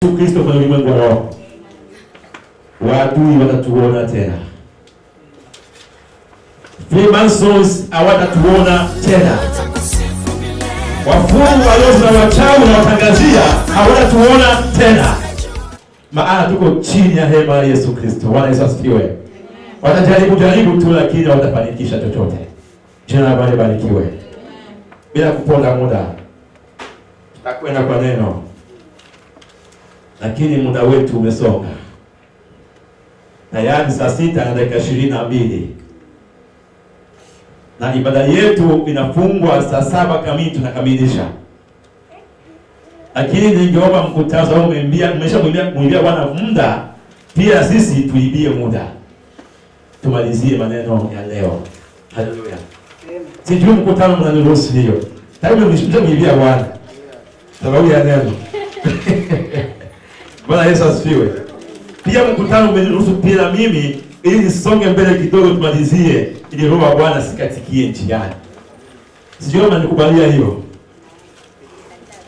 Yesu Kristo kwenye ulimwengu wa roho. Waadui watatuona tena. Freemasons hawatatuona tena. Wafungwa waliozi na wachawi na watangazia hawatatuona tena. Maana tuko chini ya hema ya Yesu Kristo. Bwana Yesu asifiwe. Watajaribu tu lakini watafanikisha chochote. Jina la Bwana libarikiwe. Bila kuponda muda, tutakwenda kwa neno. Lakini muda wetu umesonga. Tayari saa 6:22. Na ibada yetu inafungwa saa 7 kamili tunakamilisha. Lakini ningeomba mkutano au mmeshamwambia Bwana muda, pia sisi tuibie muda. Tumalizie maneno ya leo. Haleluya. Sijui mkutano mnaniruhusu hiyo. Tayari mmeshamwambia Bwana. Sababu ya neno. Bwana Yesu asifiwe. Pia mkutano umeniruhusu pia mimi ili nisonge mbele kidogo tumalizie ili roho wa Bwana sikatikie njiani. Sijui kama nikubalia hiyo.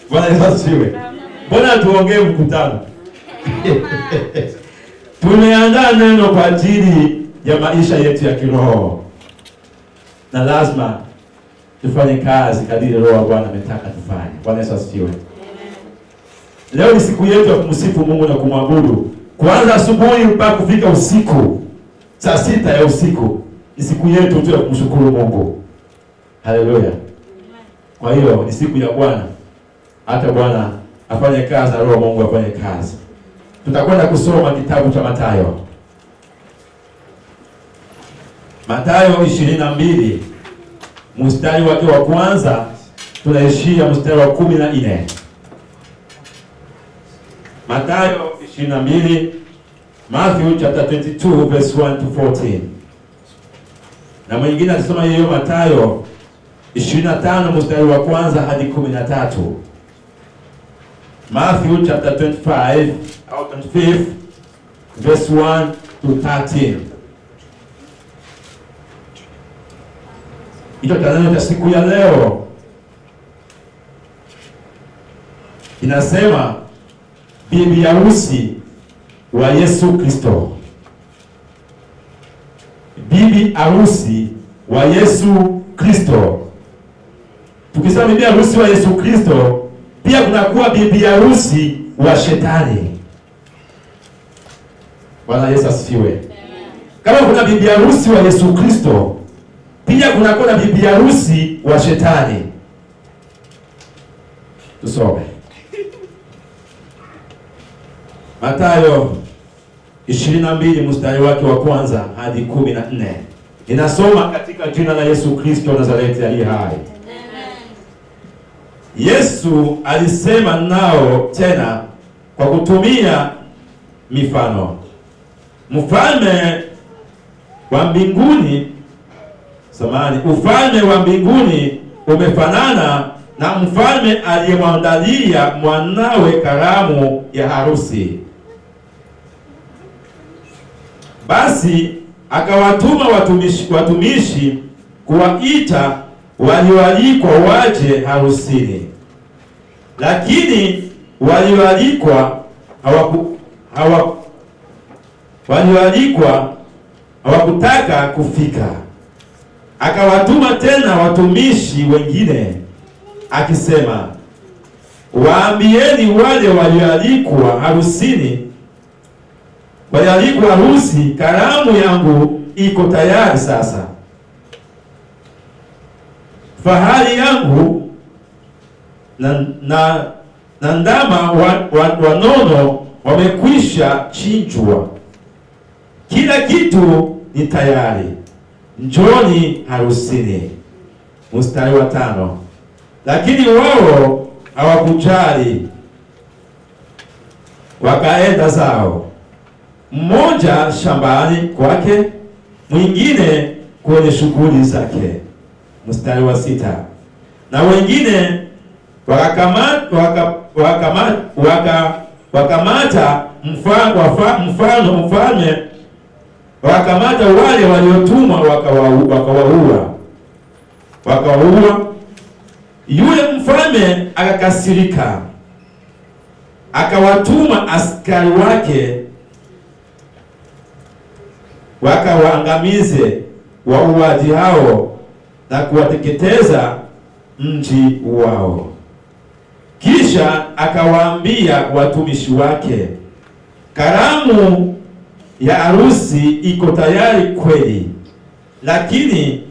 Bwana Yesu asifiwe. Bwana tuongee mkutano. Tumeandaa neno kwa ajili ya maisha yetu ya kiroho. Na lazima tufanye kazi kadiri roho wa Bwana ametaka tufanye. Bwana Yesu asifiwe. Leo ni siku yetu ya kumsifu Mungu na kumwabudu. Kuanza asubuhi mpaka kufika usiku. Saa 6 ya usiku ni siku yetu tu ya kumshukuru Mungu. Haleluya. Kwa hiyo ni siku ya Bwana. Hata Bwana afanye kazi na roho Mungu afanye kazi. Tutakwenda kusoma kitabu cha Mathayo. Mathayo 22 mstari wake wa kwanza tunaishia mstari wa 14. Mathayo 22, Matthew chapter 22 verse 1 to 14. Na mwingine alisoma hiyo Mathayo 25 mstari wa kwanza hadi 13. Matthew chapter 25 au 25 verse 1 to 13. Ito taneno cha siku ya leo inasema bibi harusi wa Yesu Kristo. Bibi harusi wa Yesu Kristo. Tukisema bibi harusi wa Yesu Kristo, pia kunakuwa bibi harusi wa Shetani. Bwana Yesu asifiwe. Kama kuna bibi harusi wa Yesu Kristo, pia kunakuwa na bibi harusi wa Shetani. Tusome Mathayo 22 mstari wake wa kwanza hadi 14. Inasoma katika jina la Yesu Kristo Nazareti aliye hai. Amen. Yesu alisema nao tena kwa kutumia mifano. Ufalme wa mbinguni umefanana na mfalme aliyemwandalia mwanawe karamu ya harusi. Basi akawatuma watumishi kuwaita walioalikwa waje harusini. Lakini walioalikwa hawakutaka kufika. Akawatuma tena watumishi wengine akisema, waambieni wale walioalikwa harusi, karamu yangu iko tayari sasa. Fahali yangu na ndama wanono wamekwisha chinjwa. Kila kitu ni tayari. Njoni harusini. Mstari wa 5. Lakini wao hawakujali, wakaenda zao, mmoja shambani kwake, mwingine kwenye shughuli zake. Mstari wa 6. Na wengine wakamata mfalme, wakamata wale waliotumwa wakawaua. Yule mfalme akakasirika, akawatuma askari wake wakawaangamize wauaji hao na kuwateketeza mji wao. Kisha akawaambia watumishi wake, karamu ya harusi iko tayari kweli, lakini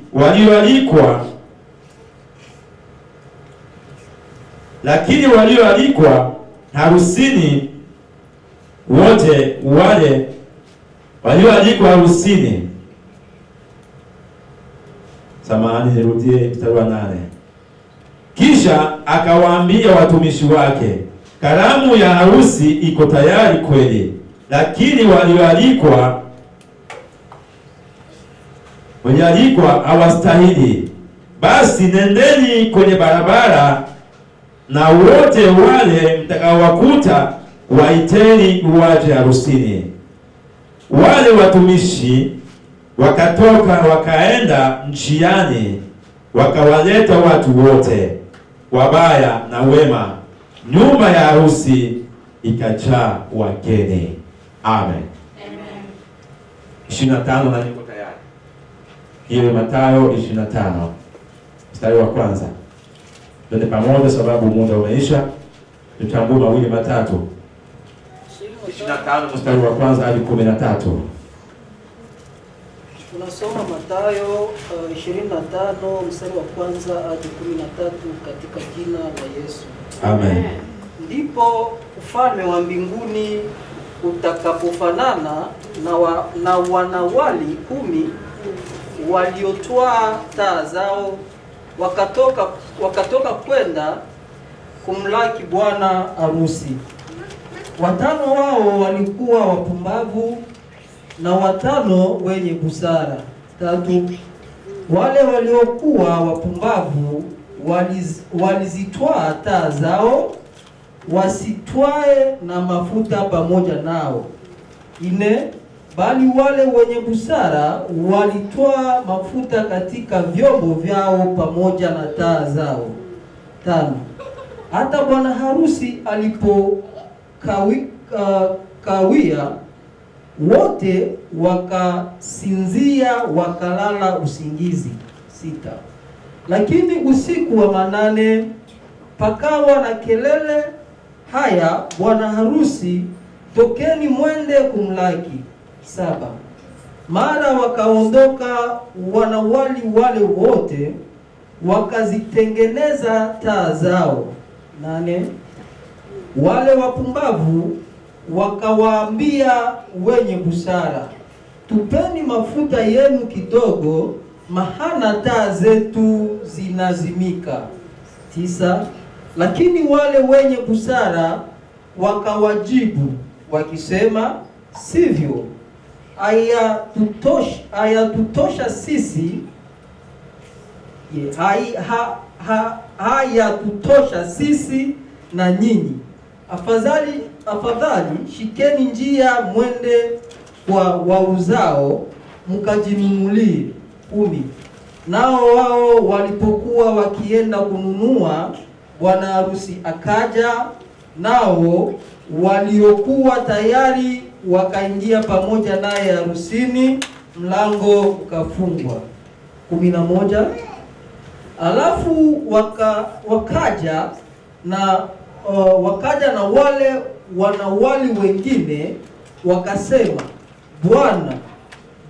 walioalikwa harusini wote wale walioalikwa harusini. Samahani, nirudie mstari wa 8. Kisha akawaambia watumishi wake, karamu ya harusi iko tayari kweli, lakini walioalikwa hawastahili. Basi nendeni kwenye barabara, na wote wale mtakaowakuta waiteni waje harusini. Wale watumishi wakatoka wakaenda njiani, wakawaleta watu wote, wabaya na wema. Nyumba ya harusi ikajaa wageni. Amen. 25 na niko tayari. Hiyo Mathayo 25 mstari wa kwanza. Twende pamoja sababu muda umeisha. Tutambue mawili matatu. 25 mstari wa kwanza hadi 13. Tunasoma Mathayo 25 mstari wa kwanza hadi 13 katika jina la Yesu. Amen. Ndipo ufalme wa mbinguni utakapofanana na wanawali 10 waliotwaa taa zao wakatoka kwenda kumlaki bwana harusi. 5 wao walikuwa wapumbavu na 5 wenye busara. 3 wale waliokuwa wapumbavu walizitwaa taa zao, wasitwae na mafuta pamoja nao. 4 bali wale wenye busara walitwaa mafuta katika vyombo vyao pamoja na taa zao. 5 hata bwana harusi alipokawia, wote wakasinzia wakalala usingizi. 6 lakini usiku wa 8 pakawa na kelele, haya bwana harusi, tokeni mwende kumlaki. 7 mara wakaondoka wanawali wale wote, wakazitengeneza taa zao. 8 wale wapumbavu wakawaambia wenye busara, tupeni mafuta yenu kidogo, mahana taa zetu zinazimika. 9 lakini wale wenye busara wakawajibu wakisema, sivyo, hayatutosha sisi, hayatutosha sisi na nyinyi. Afadhali shikeni njia mwende kwa wauzao mkajinunulie. 10 nao wao walipokuwa wakienda kununua, bwana harusi akaja, nao waliokuwa tayari wakaingia pamoja naye harusini, mlango ukafungwa. 11 alafu wakaja na wale wanawali wengine wakasema,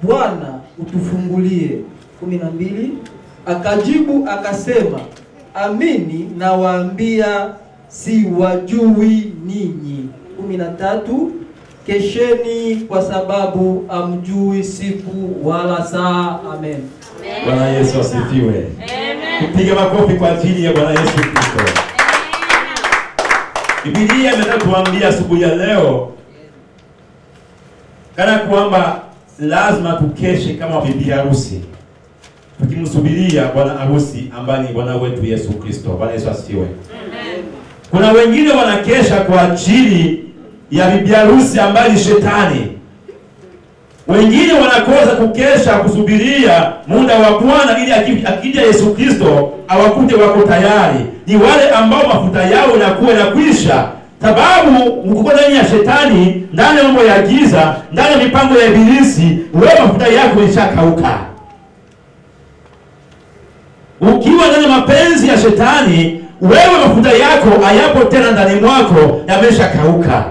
Bwana utufungulie. 12 akajibu akasema, amini nawaambia, si wajui ninyi. 13 kesheni, kwa sababu amjui siku wala saa. Amen. Bwana Yesu asifiwe. Amen. Tupige makofi kwa ajili ya Bwana Yesu Kristo. Biblia inatuambia asubuhi ya leo kana kwamba lazima tukeshe kama bibi harusi, tukimsubiria bwana harusi ambaye ni Bwana wetu Yesu Kristo. Bwana Yesu asifiwe. Amen. Kuna wengine wanakesha kwa ajili ya bibi harusi ambaye ni Shetani. Wengine wanakosa kukesha kusubiria muda wa Bwana ili akija Yesu Kristo awakute wako tayari. Ni wale ambao mafuta yao yanakuwa yanakwisha, Sababu uko ndani ya shetani, ndani ya mambo ya giza, ndani ya mipango ya ibilisi, wewe mafuta yako yameshakauka. Ukiwa ndani ya mapenzi ya shetani, wewe mafuta yako hayapo tena ndani mwako, yameshakauka.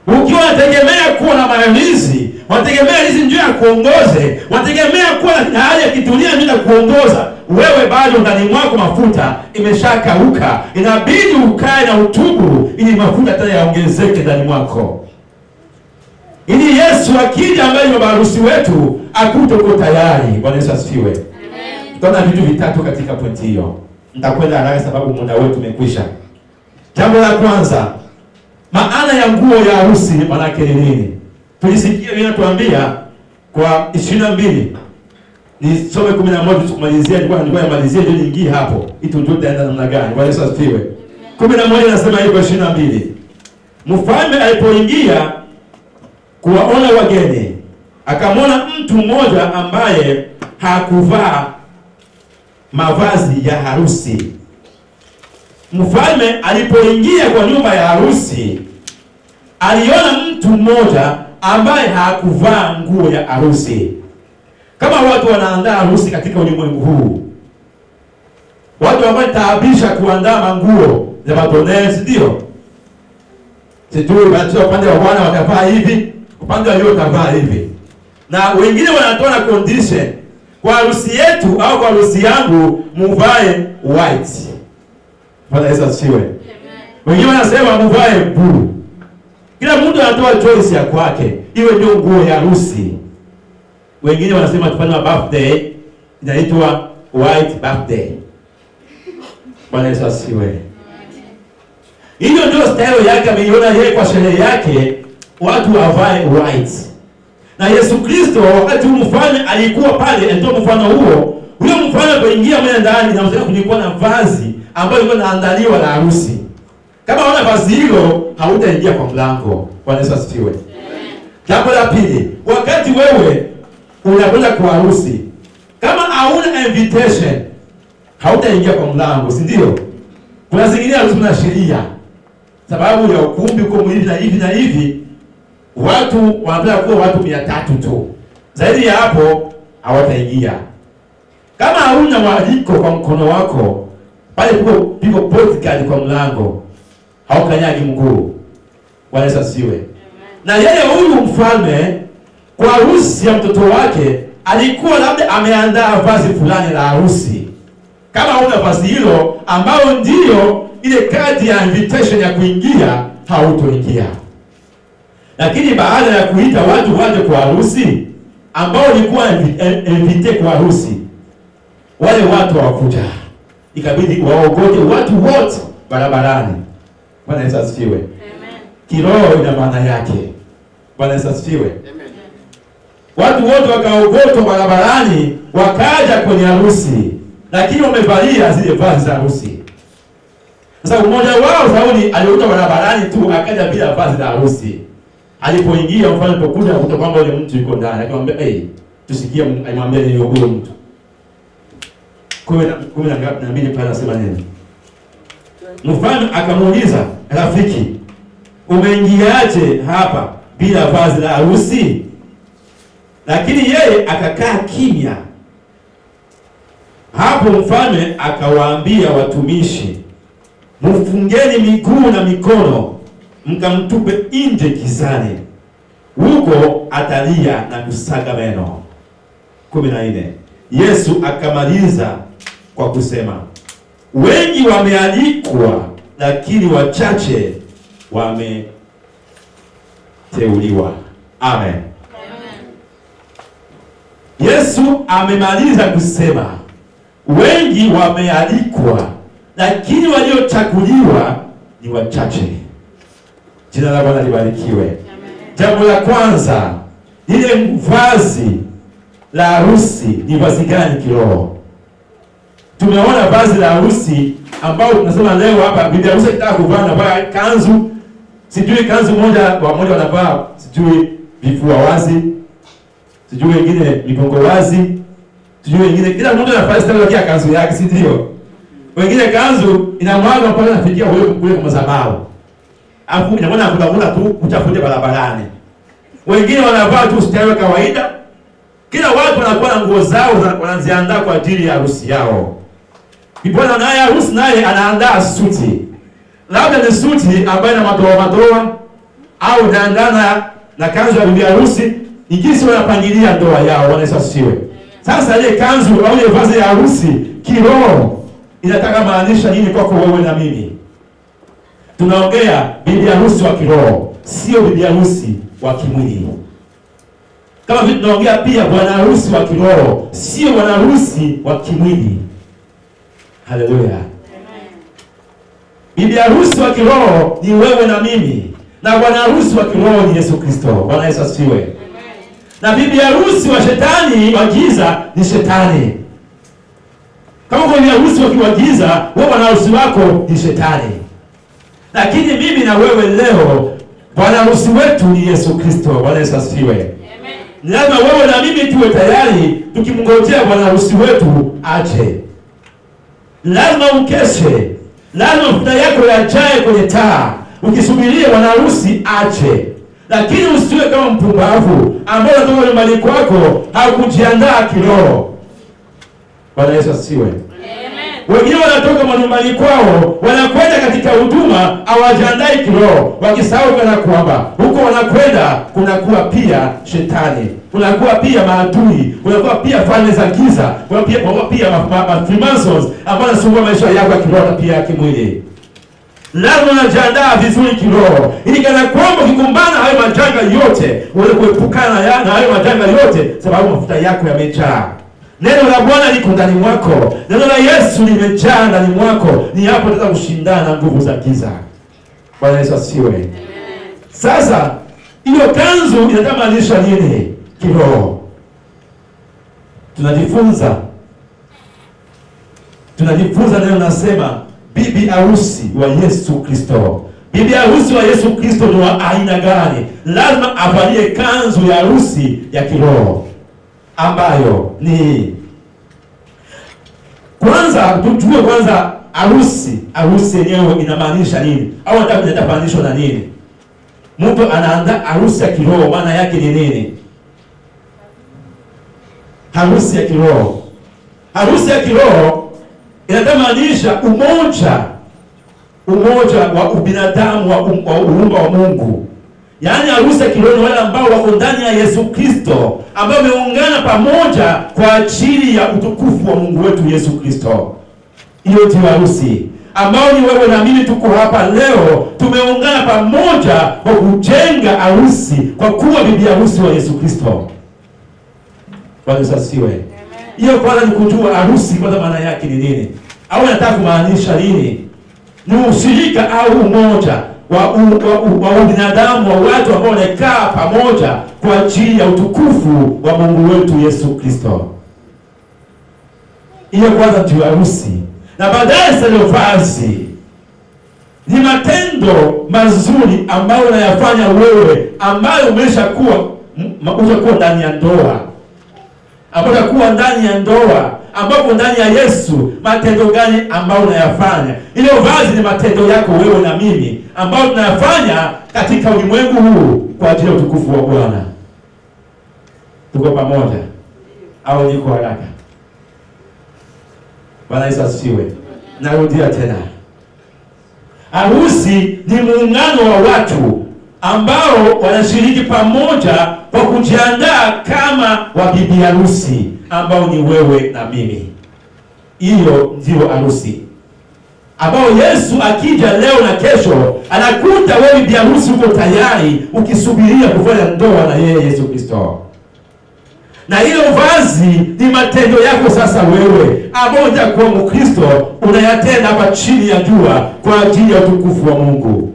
Ukiwa unategemea kuwa na maarizi, unategemea hizi njia ya kuongoze, unategemea kuwa na hali ya kidunia ndio kuongoza, wewe bado ndani mwako mafuta imeshakauka. Inabidi ukae na utubu ili mafuta tena yaongezeke ndani mwako. Ili Yesu akija ambaye ni harusi wetu akute uko tayari. Bwana Yesu asifiwe. Amen. Tuna vitu vitatu katika pointi hiyo. Nitakwenda haraka sababu muda wetu umekwisha. Jambo la kwanza, maana ya nguo ya harusi maana yake ni nini? Tulisikia vinatuambia kwa 22. Nisome 11 tukumalizia, nilikuwa namalizia ndio niingie hapo. Itu ndio taenda namna gani? Bwana Yesu asifiwe. 11 nasema hivi kwa 22. Mfalme alipoingia kuwaona wageni, akamwona mtu mmoja ambaye hakuvaa mavazi ya harusi. Mfalme alipoingia kwa nyumba ya harusi, aliona mtu mmoja ambaye hakuvaa nguo ya harusi. Kama watu wanaandaa harusi katika ulimwengu huu, watu ambao taabisha kuandaa manguo za madonesi, ndio sijui basi upande wa bwana watavaa hivi, upande wa yule utavaa hivi, na wengine wanatoa na condition, kwa harusi yetu au kwa harusi yangu muvae white. Bwana Yesu asifiwe. Wengine wanasema muvae blue. Kila mtu anatoa choice ya kwake, iwe ndio nguo ya harusi. Wengine wanasema tufanye birthday, inaitwa white birthday. Bwana Yesu asifiwe. Hiyo ndio style yake, ameiona yeye kwa sherehe yake, watu wavae white. Na Yesu Kristo wakati mfalme alikuwa pale, ndio mfano huo. Huyo mfalme alipoingia mwenye ndani, na mzee kulikuwa na vazi ambayo ilikuwa inaandaliwa la harusi. Kama hauna vazi hilo, hautaingia kwa mlango. Bwana Yesu asifiwe. Jambo la pili, wakati wewe unakwenda kwa harusi, kama hauna invitation, hautaingia kwa mlango, si ndio? Kuna zingine harusi na sheria. Sababu ya ukumbi uko hivi na hivi na hivi, watu wanataka kuwa watu 300 tu. Zaidi ya hapo hawataingia. Kama hauna mwaliko kwa mkono wako, pale piko bodyguard kwa mlango, haukanyagi mguu. Bwana Yesu asifiwe. Na yeye huyu mfalme kwa harusi ya mtoto wake alikuwa labda ameandaa vazi fulani la harusi. Kama hauna vazi hilo ambao ndio ile kadi ya invitation ya kuingia, hautoingia. Lakini baada ya kuita watu waje kwa harusi ambao walikuwa invite kwa harusi, wale watu hawakuja. Ikabidi waogote watu wote barabarani. Bwana Yesu asifiwe. Amen. Kiroho ina maana yake. Bwana Yesu asifiwe. Amen. Watu wote wakaogotwa barabarani, wakaja kwenye harusi, lakini wamevalia zile vazi za harusi. Sasa mmoja wao Sauli alikuja barabarani tu, akaja bila vazi la harusi. Alipoingia mfalme alipokuja kutoka kwamba yule mtu yuko ndani, akamwambia tusikie, alimwambia ni huyo mtu. 12 pale anasema nini? Mfalme akamuuliza, rafiki, umeingiaje hapa bila vazi la harusi? Lakini yeye akakaa kimya. Hapo mfalme akawaambia watumishi, mfungeni miguu na mikono, mkamtupe nje gizani, huko atalia na kusaga meno. 14. Yesu akamaliza kwa kusema, wengi wamealikwa, lakini wachache wameteuliwa. Amen. Yesu amemaliza kusema, wengi wamealikwa, lakini waliochaguliwa ni wachache. Jina la Bwana libarikiwe. Jambo la kwanza, ile vazi la harusi ni vazi gani kiroho? Tumeona vazi la harusi ambao tunasema leo hapa, bibi harusi akitaka kuvaa na kanzu, sijui kanzu moja wanavaa, sijui vifua wazi, sijui wengine migongo wazi, sijui wengine, kila mmoja anafanya style yake ya kanzu yake, si ndio? Wengine kanzu inamwaga mpaka nafikia kule kwa madhabahu. Alafu inaona kudabula tu kuchafulia barabarani. Wengine wanavaa tu style kawaida. Kila watu wanakuwa na nguo zao wanaziandaa kwa ajili ya harusi yao. Bibwana naye harusi naye anaandaa suti. Labda ni suti ambayo ina madoa au inaendana na kanzu ya bibi harusi, ikisi wanapangilia ndoa yao, wanasasiwe. Sasa ile kanzu au ile vazi ya harusi kiroho inataka maanisha nini kwako wewe na mimi? Tunaongea bibi harusi wa kiroho, sio bibi harusi wa kimwili. Kama vile tunaongea pia bwana harusi wa kiroho, sio bwana harusi wa kimwili. Haleluya. Amen. Bibi harusi wa kiroho ni wewe na mimi, na bwana harusi wa kiroho ni Yesu Kristo. Bwana Yesu asifiwe. Amen. Na bibi harusi wa shetani wa giza ni shetani. Kama kwa bibi harusi wa giza, wewe bwana harusi wako ni shetani. Lakini mimi na wewe leo bwana harusi wetu ni Yesu Kristo. Bwana Yesu asifiwe. Amen. Ni lazima wewe na mimi tuwe tayari tukimngojea bwana harusi wetu aje. Lazima ukeshe. Lazima mafuta yako yajae kwenye taa ukisubiria bwana harusi aje. Lakini usiwe kama mpumbavu ambaye unatoka nyumbani kwako haukujiandaa kiroho. Bwana Yesu asifiwe. Wengine wanatoka nyumbani kwao wanakwenda katika huduma hawajiandai kiroho, wakisahau kana kwamba huko wanakwenda kunakuwa pia shetani, kunakuwa pia maadui, kunakuwa pia falme za giza, kunakuwa pia Freemasons ambao wanasumbua maisha yako ya kiroho na pia ya kimwili. Lazima unajiandaa vizuri kiroho ili kana kwamba ukikumbana hayo majanga yote uweze kuepukana na hayo majanga yote, sababu mafuta yako yamejaa. Neno la Bwana liko ndani mwako. Neno la Yesu limejaa ndani mwako. Ni hapo utaweza kushindana na nguvu za giza. Bwana Yesu asifiwe. Amen. Sasa hiyo kanzu inatamaanisha nini kiroho? Tunajifunza neno nasema bibi harusi wa Yesu Kristo. Bibi harusi wa Yesu Kristo ni wa aina gani? Lazima avalie kanzu ya harusi ya kiroho, ambayo ni kwanza tujue kwanza harusi yenyewe inamaanisha nini, au hata inafananishwa na nini. Mtu anaandaa harusi ya kiroho, maana yake ni nini? Harusi ya kiroho inatamaanisha umoja wa ubinadamu wa uumba wa Mungu. Yaani harusi ya kiroho ni wale ambao wako ndani ya Yesu Kristo, ambao wameungana pamoja kwa ajili ya utukufu wa Mungu wetu Yesu Kristo. Hiyo ndio harusi ambao ni wewe na mimi tuko hapa leo, tumeungana pamoja kwa kujenga harusi kwa kuwa bibi harusi wa Yesu Kristo. Bwana asifiwe. Hiyo kwanza ni kujua harusi kwanza maana yake ni nini, au nataka kumaanisha nini. Ni ushirika au umoja wa binadamu, wa watu ambao wanakaa pamoja kwa ajili ya utukufu wa Mungu wetu Yesu Kristo. Hiyo kwanza ndio harusi. Na baadaye sasa vazi ni matendo mazuri ambayo unayafanya wewe, ambayo umeshakuwa ndani ya ndoa, ambapo ndani ya Yesu. Matendo gani ambayo unayafanya? Ile vazi ni matendo yako wewe na mimi, ambayo tunayafanya katika ulimwengu huu kwa ajili ya utukufu wa Bwana. Tuko pamoja au niko haraka? Bwana Yesu asifiwe. Narudia tena, harusi ni muungano wa watu ambao wanashiriki pamoja kwa kujiandaa kama wa bibi harusi, ambao ni wewe na mimi. Hiyo ndio harusi ambao Yesu akija leo na kesho anakuta wewe bibi harusi uko tayari ukisubiria kufanya ndoa na yeye Yesu Kristo. Na hilo vazi ni matendo yako sasa wewe ambao utakuwa Mkristo unayatenda hapa chini ya jua kwa ajili ya utukufu wa Mungu.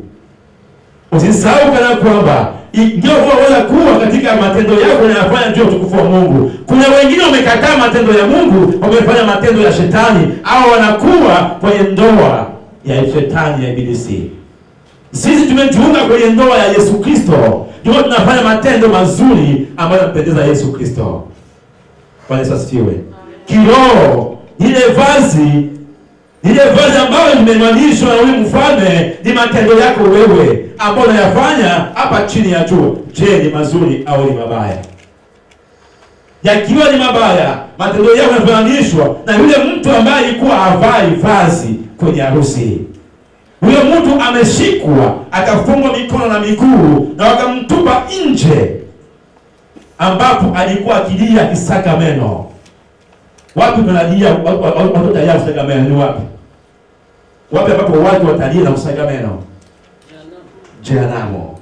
Usisahau kana kwamba ndio waweza kuwa katika matendo yako unayofanya juu ya utukufu wa Mungu. Kuna wengine wamekataa matendo ya Mungu, wamefanya matendo ya shetani, au wanakuwa kwenye ndoa ya shetani, ya ibilisi. Sisi tumejiunga kwenye ndoa ya Yesu Kristo, ndio tunafanya matendo mazuri ambayo yanampendeza Yesu Kristo. Bwana asifiwe. Kiroho ile vazi Ile vazi ambayo limemanishwa na huyu mfalme ni matendo yako wewe ambayo unayafanya hapa chini ya jua. Je, ni mazuri au ni mabaya? Yakiwa ni mabaya, matendo yako yanafananishwa na yule mtu ambaye alikuwa havai vazi kwenye harusi. Huyo mtu ameshikwa, akafungwa mikono na miguu na wakamtupa nje, ambapo alikuwa akilia akisaga meno. Wapi tunalia watu tayari kusaga meno? Ni wapi? Wapi ambapo watu watalia na kusaga meno? Jehanamu.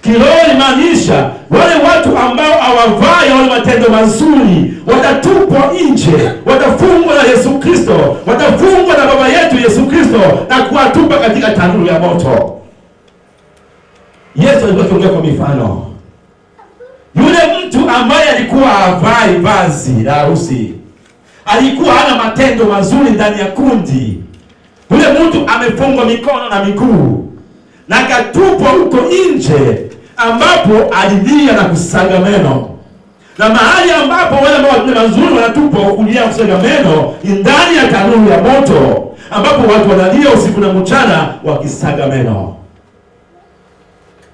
Kiroho inamaanisha wale watu ambao hawavai wale matendo mazuri watatupwa nje, watafungwa na Yesu Kristo, watafungwa na baba yetu Yesu Kristo na kuwatupa katika tanuru ya moto. Yesu alikuwa akiongea kwa mifano. Yule mtu ambaye alikuwa havai vazi la harusi, alikuwa hana matendo mazuri ndani ya kundi. Yule mtu amefungwa mikono na miguu na akatupwa huko nje, ambapo alilia na kusaga meno. Na mahali ambapo wale ambao watenda mazuri wanatupwa kulia kusaga meno ni ndani ya tanuru ya moto, ambapo watu wanalia usiku na mchana wakisaga meno.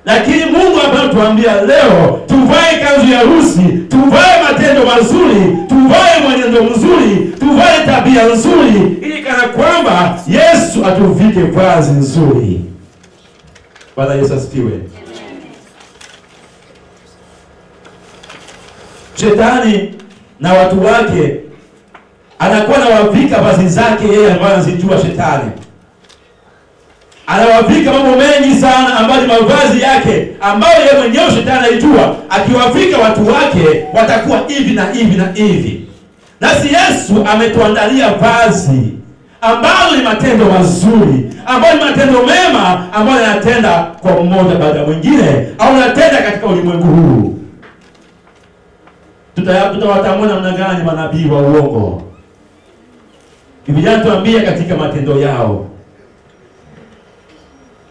Lakini Mungu anatuambia leo tuvae kanzu ya harusi, tuvae matendo mazuri, tuvae mwenendo mzuri, tuvae tabia nzuri, ili kana kwamba Yesu atuvike vazi nzuri. Bwana Yesu asifiwe. Shetani na watu wake anakuwa anawavika vazi zake yeye ambaye anazijua shetani. Anawavika mambo mengi sana ambayo ni mavazi yake ambayo yeye mwenyewe shetani anajua. Akiwavika watu wake watakuwa hivi na hivi na hivi. Nasi Yesu ametuandalia vazi ambayo ni matendo mazuri, ambayo ni matendo mema ambayo yanatenda kwa mmoja baada ya mwingine au yanatenda katika ulimwengu huu. Tutawatambua namna gani manabii wa uongo? Biblia inatuambia katika matendo yao.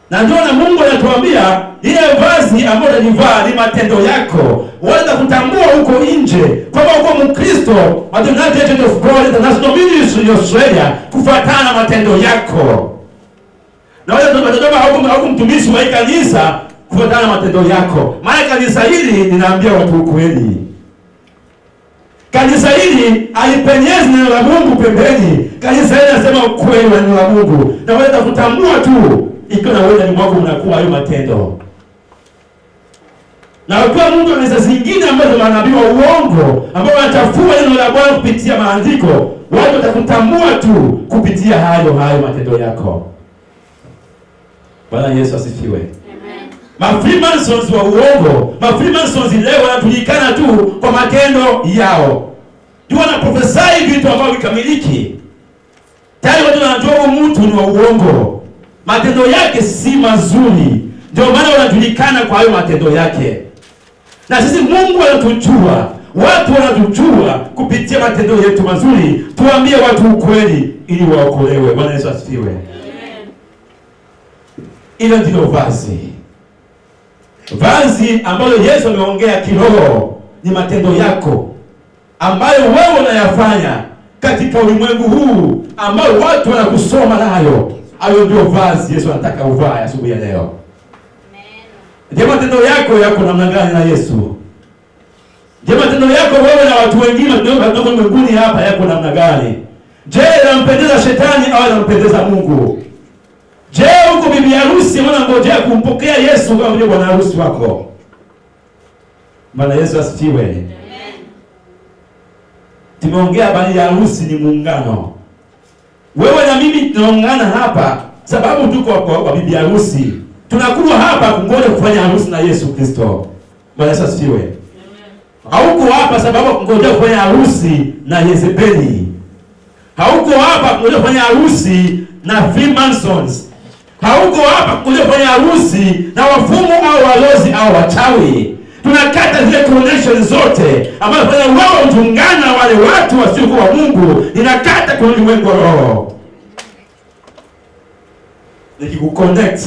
Na ndio na Mungu anatuambia ile vazi ambalo unalivaa ni matendo yako. Waweza kutambua huko nje kwamba uko Mkristo, United Church of God International Ministry Australia, kufuatana na matendo yako. Na wale tunataka au mtumishi wa kanisa kufuatana na matendo yako. Maana kanisa hili linaambia watu ukweli. Kanisa hili halipenyezi neno la Mungu pembeni. Kanisa hili linasema ukweli wa neno la Mungu. Na waweza kutambua tu ikiwa na wewe ni mwako unakuwa hayo matendo. Na ukiwa Mungu anaweza zingine ambazo manabii wa uongo ambao wanachafua neno la Bwana kupitia maandiko, watu watakutambua tu kupitia hayo matendo yako. Bwana Yesu asifiwe. Freemasons wa uongo, Freemasons leo wanajulikana tu kwa matendo yao. Ndio wanaprofesai vitu ambavyo vikamiliki. Tayari watu wanajua mtu ni wa uongo. Matendo yake si mazuri. Ndio maana wanajulikana kwa hayo matendo yake. Na sisi Mungu anatujua, watu wanatujua kupitia matendo yetu mazuri. Tuambie watu ukweli ili waokolewe. Bwana Yesu asifiwe. Ile ndio vazi ambalo Yesu ameongea kiroho ni matendo yako ambayo wewe unayafanya katika ulimwengu huu ambao watu wanakusoma nayo. Hayo ndio vazi Yesu anataka uvae asubuhi ya leo. Je, matendo yako namna gani na Yesu? Je, matendo yako wewe na watu wengine ndio ulimwenguni hapa yako namna gani? Je, yanampendeza shetani au yanampendeza Mungu? Je, uko bibi harusi unangojea kumpokea Yesu kama vile bwana harusi wako? Bwana Yesu asifiwe. Amen. Tumeongea habari ya harusi ni muungano. Wewe na mimi tunaungana hapa sababu tuko kwa bibi harusi. Tunakuwa hapa kungoja kufanya harusi na Yesu Kristo. Bwana Yesu asifiwe. Hauko hapa sababu kungoja kufanya harusi na Yezebeli. Hauko hapa kungoja kufanya harusi na Freemasons. Hauko hapa kungoja kufanya harusi na wafumu au walozi au wachawi. Tunakata zile connection zote ambazo fanya wao mtungana wale watu wasiokuwa wa Mungu. Ninakata kwa ulimwengu wa roho. Nikikuconnect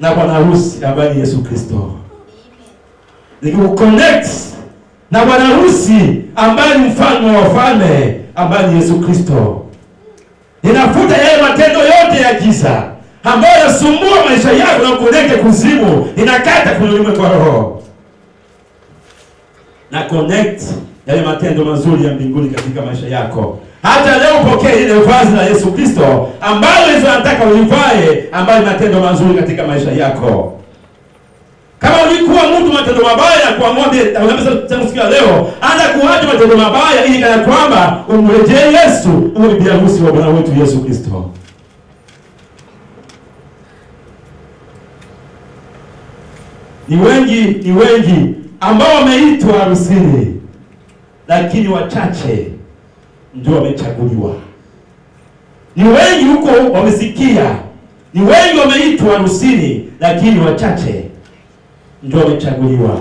na bwana harusi ambaye ni Yesu Kristo. Nikikuconnect na bwana harusi ambaye ni mfalme wa wafalme ambaye ni Yesu Kristo. Inafuta yale matendo yote ya giza ambayo yanasumbua maisha yako na kuleta kuzimu. Inakata kwenye ulimwengu wa roho na connect yale matendo mazuri ya mbinguni katika maisha yako. Hata leo upokee ile vazi la Yesu Kristo ambalo Yesu anataka ulivae, ambayo matendo mazuri katika maisha yako. Kama ulikuwa mtu matendo mabaya, kwa mwambie tangu siku ya leo anza kuacha matendo mabaya, ili kana kwamba umrejee Yesu, uwe bibi harusi wa Bwana wetu Yesu Kristo. Ni wengi ambao wameitwa harusini, lakini wachache ndio wamechaguliwa. Ni wengi huko wamesikia, ni wengi wameitwa harusini, lakini wachache ndio wamechaguliwa.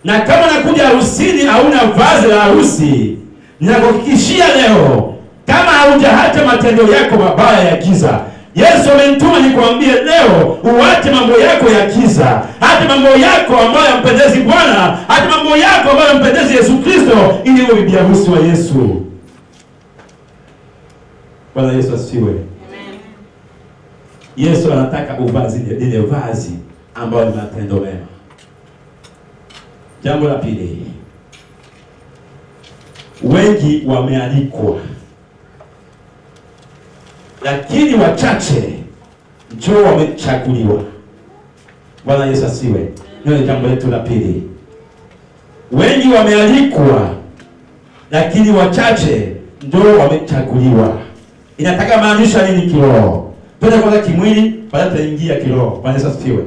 Na kama nakuja harusini hauna vazi la harusi, ninakuhakikishia leo, kama haujaacha matendo yako mabaya ya giza, Yesu amenituma nikwambie leo uache mambo yako ya giza, hata mambo yako ambayo yampendezi Bwana, hata mambo yako ambayo yampendezi Yesu Kristo, ili uwe bibi harusi wa Yesu. Bwana Yesu asifiwe. Amen. Yesu anataka uvazi lile vazi ambayo ni matendo mema. Jambo la pili, wengi wamealikwa, lakini wachache ndio wamechaguliwa. Bwana Yesu asiwe. Ndio jambo letu la pili. Wengi wamealikwa, lakini wachache ndio wamechaguliwa. Inataka maanisha nini kiroho? Twende kwanza kimwili, baadaye tutaingia kiroho. Bwana Yesu asiwe.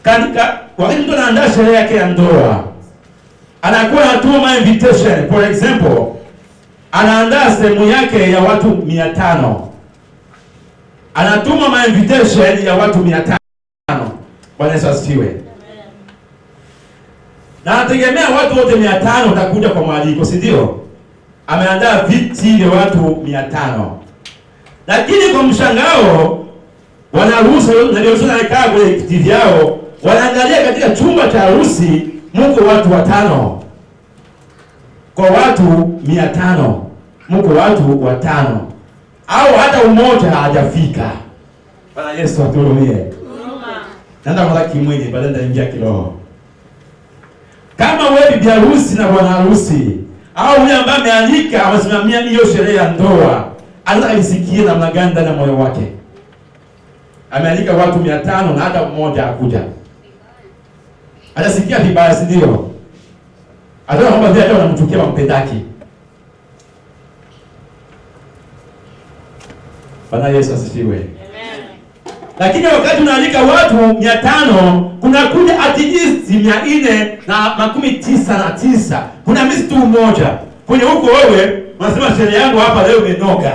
Katika wakati mtu anaandaa sherehe yake ya ndoa, anakuwa anatuma invitation. For example, anaandaa sehemu yake ya watu 500. Anatuma invitation ya watu 500. Bwana Yesu asifiwe. Na anategemea watu wote 500 watakuja kwa mwaliko, si ndio? Ameandaa viti vya watu 500. Lakini kwa mshangao, wanaruhusu na ndio wanakaa kwenye viti vyao, wanaangalia katika chumba cha harusi mko watu 5. Kwa watu 500 mko watu 5, au hata umoja hajafika. Bwana Yesu atuhurumie. Nenda kwa kimwili, baadaye ndaingia kiroho. Kama wewe bibi harusi na bwana harusi, au yule ambaye amealika amesimamia hiyo sherehe ya ndoa, anataka isikie namna gani ndani ya moyo wake. Amealika watu 500 na hata mmoja hakuja, atasikia vibaya, si ndio? Ataona kwamba vile hata wanamchukia wampendaki. Bwana Yesu asifiwe. Amen. Lakini wakati unaalika watu 500, kuna kuja at least 499, kuna misi tu mmoja. Kwenye huko wewe unasema sherehe yangu hapa leo imenoga.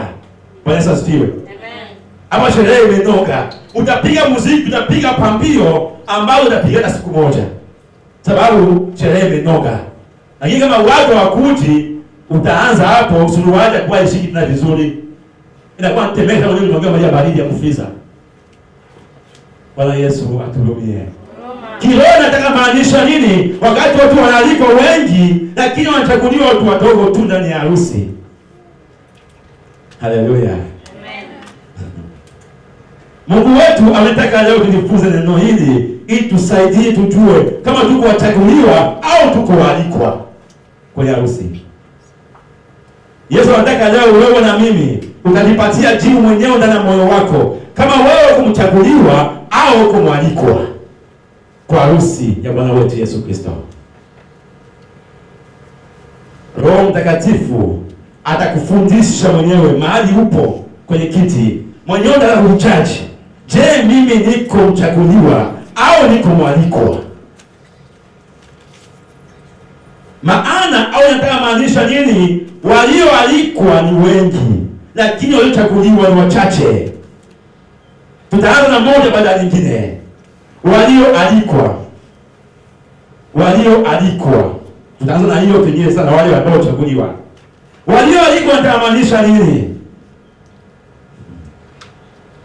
Bwana Yesu asifiwe. Amen. Hapa sherehe imenoga. Utapiga muziki, utapiga pambio ambao utapiga siku moja, sababu sherehe imenoga. Lakini kama watu hawakuji, utaanza hapo usuruaje kwa ishiki tena vizuri. Inakuwa temeka na unaongea maji baridi ya kufiza. Bwana Yesu atuhurumie. Kiroho nataka maanisha nini? Wakati watu wanaalikwa wengi, lakini wanachaguliwa watu wadogo tu ndani ya harusi. Haleluya. Amen. Mungu wetu ametaka leo tujifunze neno hili ili tusaidie tujue kama tuko wachaguliwa au tuko waalikwa kwenye harusi. Yesu anataka leo wewe na mimi utajipatia jibu mwenyewe ndani ya moyo wako kama wewe kumchaguliwa au kumwalikwa kwa harusi ya Bwana wetu Yesu Kristo. Roho Mtakatifu atakufundisha mwenyewe mahali upo kwenye kiti. Mwenyewe atakujaji. Je, mimi niko mchaguliwa au niko mwalikwa? Maana au nataka maanisha nini? Walioalikwa ni wengi, lakini waliochaguliwa ni wachache. Tutaanza na moja baada ya nyingine. Walioalikwa. Tutaanza na hiyo pengine sana, wale wanaochaguliwa. Walioalikwa wanamaanisha nini?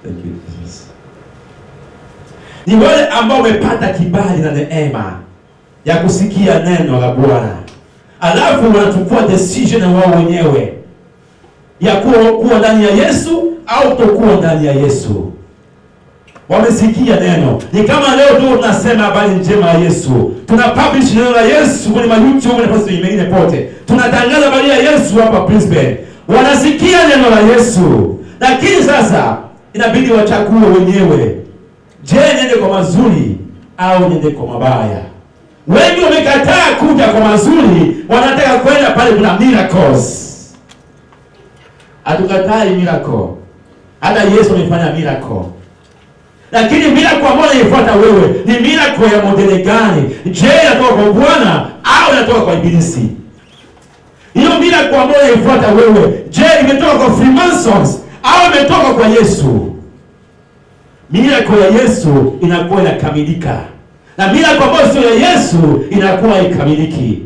Thank you Jesus. Ni wale ambao wamepata kibali na neema ya kusikia neno la Bwana, alafu wanachukua decision wao wenyewe. ya kuwa ndani ya Yesu au kutokuwa ndani ya Yesu. Wamesikia neno. Ni kama leo tu tunasema habari njema ya Yesu. Tuna publish neno la Yesu kwenye YouTube na posti nyingine pote. Tunatangaza habari ya Yesu hapa Brisbane. Wanasikia neno la Yesu. Lakini sasa inabidi wachague wenyewe. Je, niende kwa mazuri au niende kwa mabaya? Wengi wamekataa kuja kwa mazuri, wanataka kwenda pale kuna miracles. Hatukatai miracle. Hata Yesu amefanya miracle. Lakini miracle ambayo unaifuata wewe ni miracle ya modeli gani? Je, inatoka kwa Bwana au inatoka kwa ibilisi? Hiyo miracle ambayo unaifuata wewe, je, imetoka kwa Freemasons au imetoka kwa Yesu? Miracle ya Yesu inakuwa inakamilika. Na miracle ambayo sio ya Yesu inakuwa ikamiliki.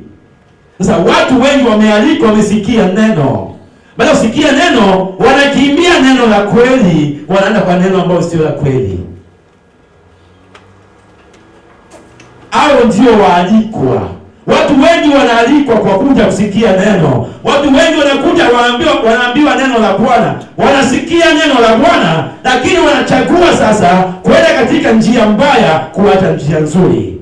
Sasa watu wengi wamealikwa, wamesikia neno. Baada kusikia neno, wanakimbia neno la kweli, wanaenda kwa neno ambalo sio la kweli. Hao ndio waalikwa. Watu wengi wanaalikwa kwa kuja kusikia neno. Watu wengi wanakuja wanaambiwa neno la Bwana. Wanasikia neno la Bwana, lakini wanachagua sasa kwenda katika njia mbaya kuacha njia nzuri.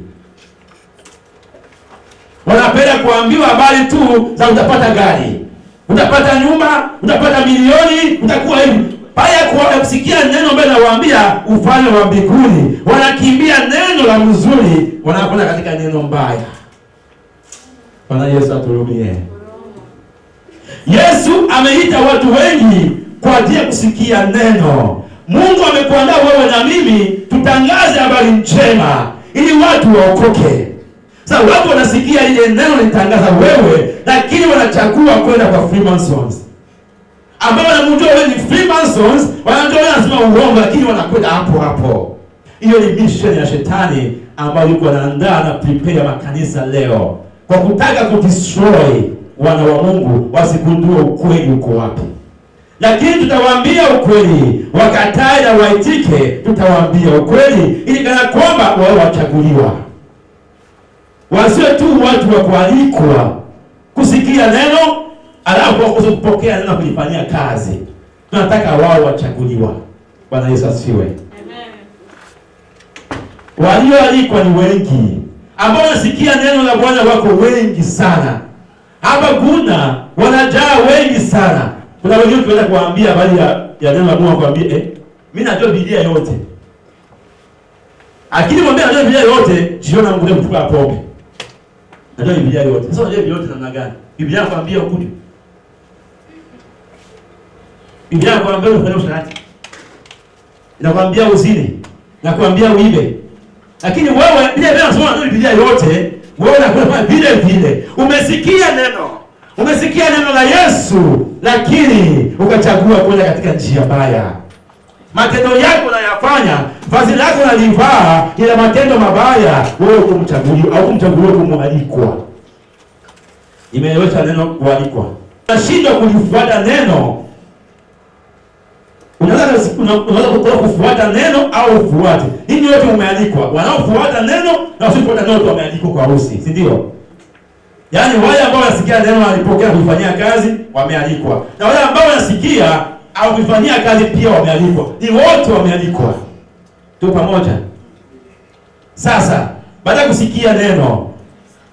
Wanapenda kuambiwa habari tu za utapata gari, utapata nyumba, utapata milioni, utakuwa hivi. Paya kwa kusikia neno mbele nawaambia ufalme wa mbinguni, wanakimbia neno la mzuri, wanakwenda katika neno mbaya. Bwana Yesu aturumie. Yesu ameita watu wengi kwa ajili ya kusikia neno. Mungu amekuandaa wewe na mimi tutangaze habari njema ili watu waokoke. Sasa watu wanasikia ile neno litangaza wewe, lakini wanachagua kwenda kwa Freemasons. Ambao wanamjua wewe ni Freemasons, wanajua wewe unasema uongo, lakini wanakwenda hapo hapo. Hiyo ni mission ya shetani ambayo yuko anaandaa na prepare makanisa leo kwa kutaka kudestroy wana wa Mungu wasigundue ukweli uko wapi. Lakini tutawaambia ukweli, wakatae na waitike, tutawaambia ukweli ili kana kwamba wao wachaguliwa. Wasiwe tu watu wa kualikwa kusikia neno alafu kupokea neno kulifanyia kazi. Tunataka wao wachaguliwa. Bwana Yesu asifiwe. Amen. Walioalikwa ni wengi. Ambao wanasikia neno la Bwana wako wengi sana. Hapa kuna wanajaa wengi sana. Kuna wengine tunaenda kuambia habari ya neno la Mungu, kuambia mimi najua Biblia yote. Akili mwambie najua Biblia yote, jiona ngule mtuka pombe. Najua Biblia yote. Sasa unajua Biblia yote namna gani? Biblia inakwambia ukunywe. Biblia inakwambia ufanye usharati. Inakwambia uzini. Inakwambia uibe. Lakini wewe Biblia inasema unajua Biblia yote, wewe unakwenda vile vile. Umesikia neno. Umesikia neno la Yesu, lakini ukachagua kwenda katika njia mbaya. Matendo yako unayafanya, vazi lako unalivaa, ila matendo mabaya, wewe kumchaguliwa au kumchaguliwa kumwalikwa. Imeeleweka neno kualikwa. Unashindwa kulifuata neno. Unaweza kufuata neno au ufuate. Hii yote umealikwa. Wanaofuata neno na wasiofuata neno tu wamealikwa kwa harusi, si ndio? Yaani wale ambao wanasikia neno walipokea kufanyia kazi wamealikwa. Na wale ambao wanasikia au kufanyia kazi pia wamealikwa. Ni wote wamealikwa. Tu pamoja. Sasa, baada ya kusikia neno,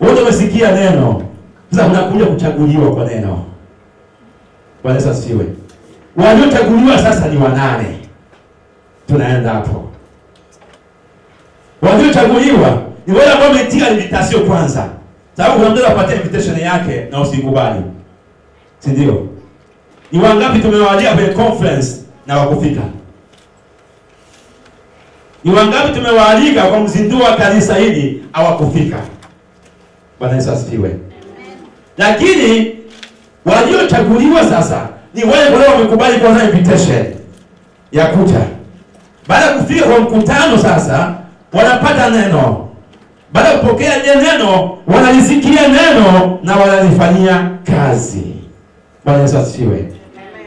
wote wamesikia neno. Sasa unakuja kuchaguliwa kwa neno. Bwana Yesu asifiwe. Waliochaguliwa sasa ni 8. Tunaenda hapo. Waliochaguliwa ni wale ambao wametia invitation kwanza. Sababu kuna mtu anapata invitation yake na usikubali. Si ndio? Ni wangapi tumewaalika kwenye conference na wakufika? Ni wangapi tumewaalika kwa mzinduo wa kanisa hili hawakufika? Bwana Yesu asifiwe. Lakini waliochaguliwa sasa ni wale wamekubali kwanza invitation ya kuja. Baada ya kufika kwa mkutano sasa wanapata neno. Baada ya kupokea neno, wanalisikia neno na wanalifanyia kazi. Bwana Yesu asifiwe.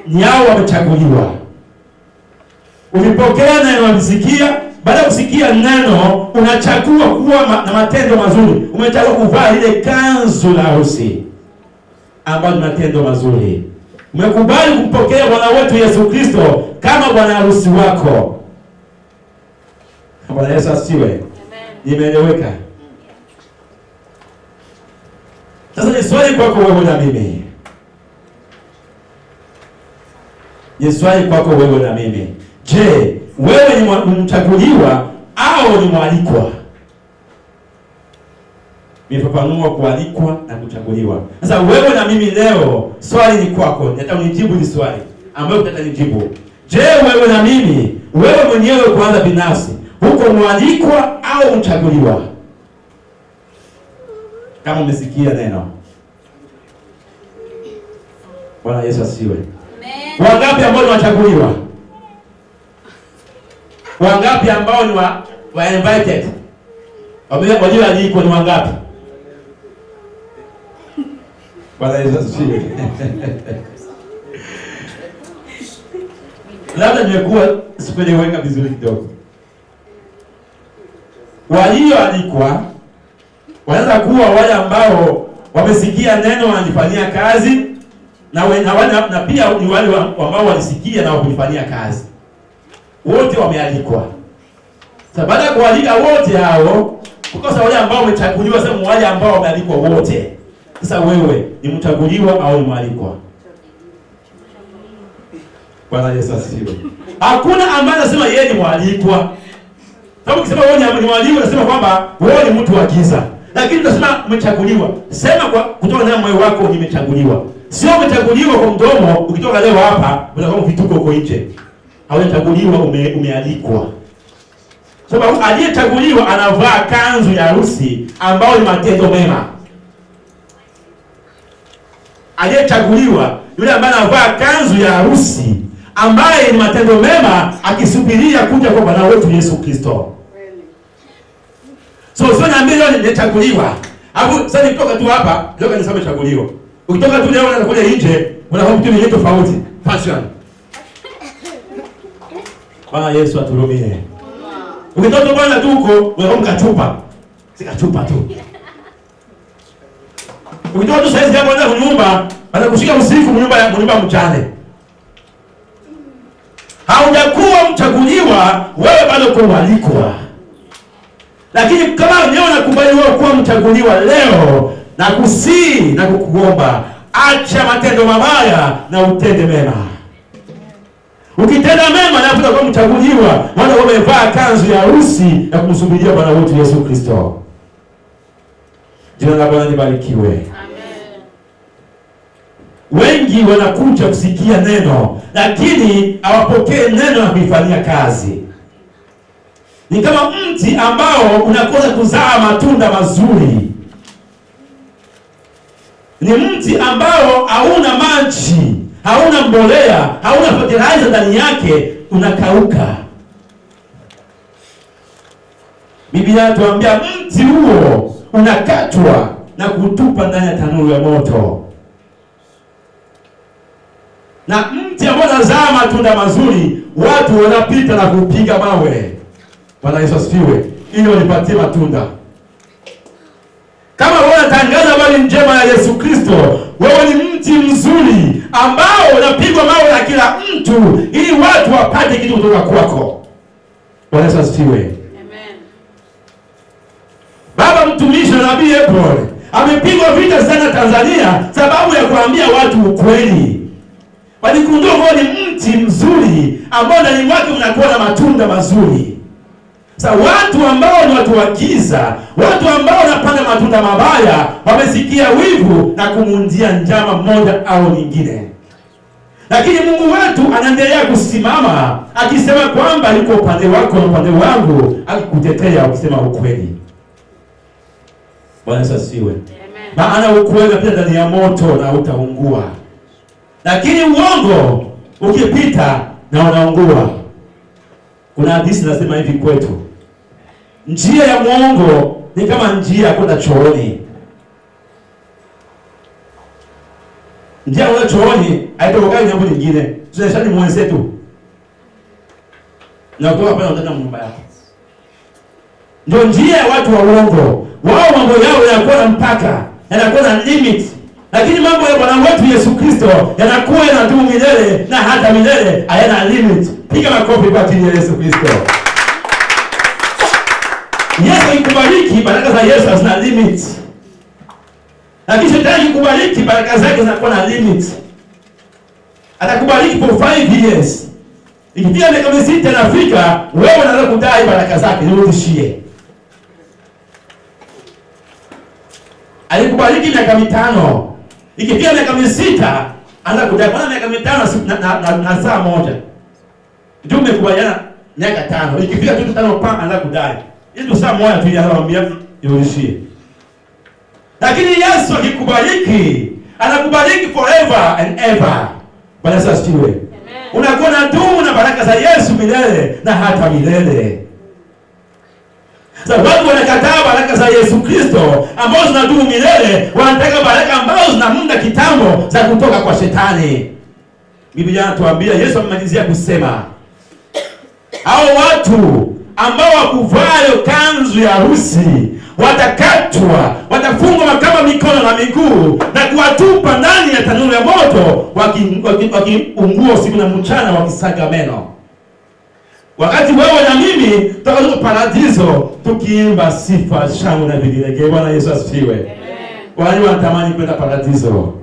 Ni hao wamechaguliwa. Ulipokea neno, unalisikia, baada ya kusikia neno, unachagua kuwa na matendo mazuri. Umechagua kuvaa ile kanzu la harusi ambayo ni matendo mazuri. Umekubali kumpokea Bwana wetu Yesu Kristo kama bwana harusi wako. Bwana Yesu asiwe. Nimeeleweka? Sasa ni swali kwako wewe na mimi. Ni swali kwako wewe na mimi. Je, wewe ni mchaguliwa au ni mwalikwa? Nimefafanua kualikwa na kuchaguliwa. Sasa wewe na mimi leo, swali ni kwako. Nataka unijibu hili swali ambayo nataka nijibu. Je, wewe na mimi, wewe mwenyewe kwanza binafsi, uko mwalikwa au mchaguliwa? Kama umesikia neno. Bwana Yesu asiwe. Amen. Wangapi ambao ni wachaguliwa? Wangapi ambao ni wa invited? Wajua aliko ni wangapi? Bwana Yesu asiwe. Labda nimekuwa sikueleweka vizuri kidogo. Walioalikwa wanaweza kuwa wale ambao wamesikia neno wanalifanyia kazi na pia ni wale ambao walisikia na wakulifanyia kazi. Wote wamealikwa. Sasa baada ya kualika wote hao, kukosa wale ambao wamechaguliwa, sema wale ambao wamealikwa wote. Sasa wewe ni mchaguliwa au ni mwalikwa? Bwana Yesu asifiwe. Hakuna ambaye anasema yeye ni mwalikwa. Sababu ukisema wewe ni mwalikwa unasema kwamba wewe ni mtu wa giza. Lakini unasema umechaguliwa. Sema kwa kutoka ndani moyo wako nimechaguliwa. Sio umechaguliwa kwa mdomo, ukitoka leo hapa unakuwa vituko huko nje. Haujachaguliwa, umealikwa. Sababu aliyechaguliwa anavaa kanzu ya harusi ambayo ni matendo mema. Aliyechaguliwa yule ambaye anavaa kanzu ya harusi ambaye ni matendo mema, akisubiria kuja kwa Bwana wetu Yesu Kristo. So sio niambie leo nimechaguliwa. Hapo sasa nikitoka tu hapa, leo niseme chaguliwa. Ukitoka tu leo unakuja nje, unaona mtu mwingine tofauti. Fashion. Bwana Yesu aturumie. Ukitoka bwana tu huko, unaona mkachupa. Sikachupa tu. Ukitoka tu saizi hapo ndio nyumba, anakushika usiku nyumba mchane. Haujakuwa mchaguliwa, wewe bado kualikwa. Lakini kama leo nakubali wewe kuwa mchaguliwa leo, na kusii na kukuomba, acha matendo mabaya na utende mema. Ukitenda mema na utakuwa mchaguliwa, maana umevaa kanzu ya harusi ya kumsubiria Bwana wetu Yesu Kristo. Jina la Bwana libarikiwe. Amen. Wengi wanakuja kusikia neno, lakini hawapokee neno na kuifanyia kazi. Ni kama mti ambao unakosa kuzaa matunda mazuri. Ni mti ambao hauna maji, hauna mbolea, hauna fertilizer ndani yake, unakauka. Biblia inatuambia mti huo unakatwa na kutupa ndani ya tanuru ya moto. Na mti ambao unazaa matunda mazuri, watu wanapita na kupiga mawe. Bwana Yesu asifiwe. Ili wanipatie matunda. Kama wewe unatangaza habari njema ya Yesu Kristo, wewe ni mti mzuri ambao unapigwa mawe na kila mtu ili watu wapate kitu kutoka kwako. Bwana Yesu asifiwe. Amen. Baba mtumishi na nabii April amepigwa vita sana Tanzania sababu ya kuambia watu ukweli. Waligundua wewe ni mti mzuri ambao ndani mwake unakuwa na matunda mazuri. Sasa watu ambao ni watu wa giza, watu ambao wanapanda matunda mabaya, wamesikia wivu na kumundia njama moja au nyingine. Lakini Mungu wetu anaendelea kusimama akisema kwamba yuko upande wako na upande wangu, akikutetea ukisema ukweli. Bwana asifiwe. Amen. Maana ukweli pia ndani ya moto na utaungua. Lakini uongo ukipita na unaungua. Kuna hadithi nasema hivi kwetu. Njia ya mwongo ni kama njia ya kwenda chooni. Njia ya kwenda chooni haitokani jambo lingine. Tunashani mwenzetu. Na kutoka pale unataka nyumba yako. Ndio njia ya watu wa uongo. Wao mambo yao yanakuwa na mpaka, yanakuwa na limit. Lakini mambo ya Bwana wetu Yesu Kristo yanakuwa yanadumu milele na hata milele, hayana limit. Piga makofi kwa ajili ya Yesu Kristo. Yesu akikubariki, baraka za Yesu hazina limit. Lakini shetani akikubariki, baraka zake zinakuwa na limit. Atakubariki for 5 years. Ikifika miaka 6 inafika, wewe unaanza kudai baraka zake, nirudishie. Alikubariki miaka 5. Ikifika miaka 6, anza kudai. Kwa miaka 5 na saa moja. Ndio umekubaliana miaka 5. Ikifika tu 5 pa anza kudai. Hizo saa moja tu anamwambia nirudishie. Lakini Yesu akikubariki, anakubariki forever and ever. Bwana Yesu asifiwe. Unakuwa na dumu na baraka za Yesu milele na hata milele. Sasa watu wanakataa baraka za Yesu Kristo ambazo zinadumu milele, wanataka baraka ambazo zina muda kitambo za kutoka kwa shetani. Biblia inatuambia, Yesu amemalizia kusema, hao watu ambao wakuvaa kanzu ya harusi watakatwa, watafungwa makamba mikono na miguu na kuwatupa ndani ya tanuru ya moto, wakiungua usiku na mchana wakisaga meno. Wakati wewe na mimi tutakuwa paradiso tukiimba sifa, shangwe na vigelegele. Bwana Yesu asifiwe. Amen. Wale wanatamani kwenda paradiso.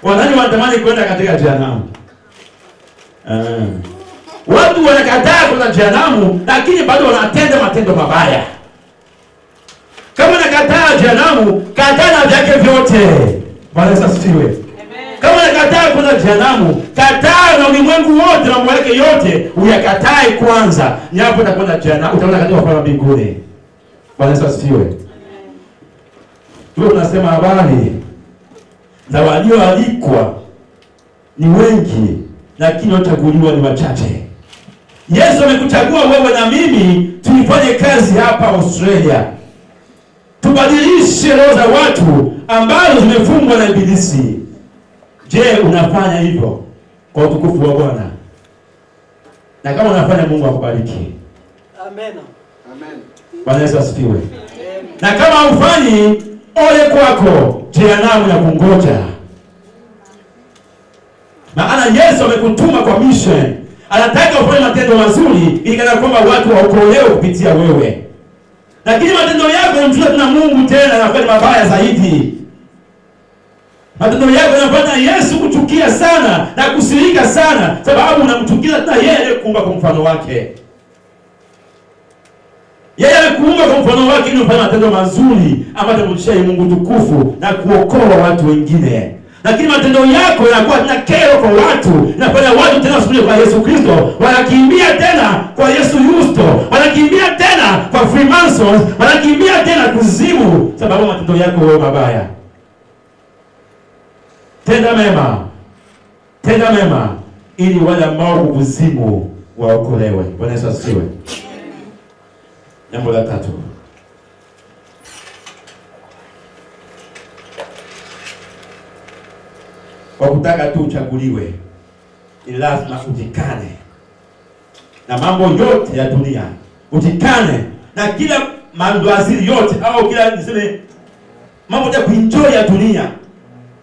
Wanani wanatamani kwenda katika jehanamu. Watu wanakataa kwenda jehanamu, lakini bado wanatenda matendo mabaya. Kama nakataa jehanamu, kataa na vyake vyote. Bwana Yesu asifiwe. Kama nakataa kwenda jehanamu, kataa na ulimwengu wote na mambo yake yote, uyakatae kwanza. Ni hapo utakwenda jehanamu, utaona katika ufalme wa mbinguni. Bwana Yesu asifiwe. Tunasema habari za walioalikwa ni wengi, lakini wachaguliwa ni wachache. Yesu amekuchagua wewe na mimi tuifanye kazi hapa Australia. Tubadilishe roho za watu ambazo zimefungwa na ibilisi. Je, unafanya hivyo kwa utukufu wa Bwana? Na kama unafanya, Mungu akubariki. Amen. Amen. Bwana Yesu asifiwe. Amen. Na kama hufanyi, ole kwako, jehanamu ya kungoja. Maana Yesu amekutuma kwa mission. Anataka ufanye matendo mazuri ili kana kwamba watu waokolewe kupitia wewe. Lakini matendo yako yanamtuza na Mungu tena yanafanya mabaya zaidi. Matendo yako yanafanya Yesu kuchukia sana na kusirika sana, sababu unamchukia na yeye aliyekuumba kwa mfano wake. Yeye alikuumba kwa mfano wake ili ufanye matendo mazuri ambayo yatamrudishia Mungu tukufu na kuokoa watu wengine. Lakini matendo yako yanakuwa na kero kwa watu, inafanya watu tena wasubiri kwa Yesu Kristo, wanakimbia tena kwa Yesu Yusto, wanakimbia tena kwa Freemasons, wanakimbia tena kuzimu, sababu matendo yako wewe mabaya. Tenda mema. Tenda mema ili wale ambao kuzimu waokolewe. Bwana Yesu asifiwe. Jambo la 3. Kwa kutaka tu uchaguliwe, ni lazima utikane na mambo yote ya dunia. Utikane na kila mandoazili yote, au kila niseme mambo ya kuenjoy ya dunia.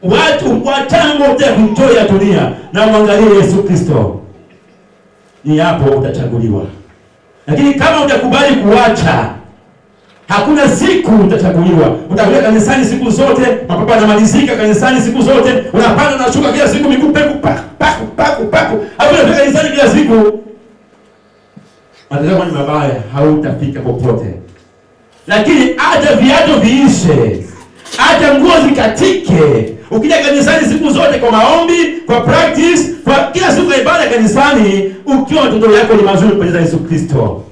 Watu wachango ya kuenjoy ya dunia na mwangalie Yesu Kristo. Ni hapo utachaguliwa. Lakini kama utakubali kuacha, hakuna siku utachaguliwa. Utakuwa kanisani siku zote, mapapa yanamalizika kanisani siku zote, unapanda na shuka kila siku, miguu peku paku. Hapo unafika kanisani kila siku. Matendo ni mabaya, hautafika popote. Lakini hata viatu viishe, hata nguo zikatike, ukija kanisani siku zote kwa maombi, kwa practice, kwa kila siku ya ibada kanisani, ukiwa matendo yako ni mazuri kwa Yesu Kristo.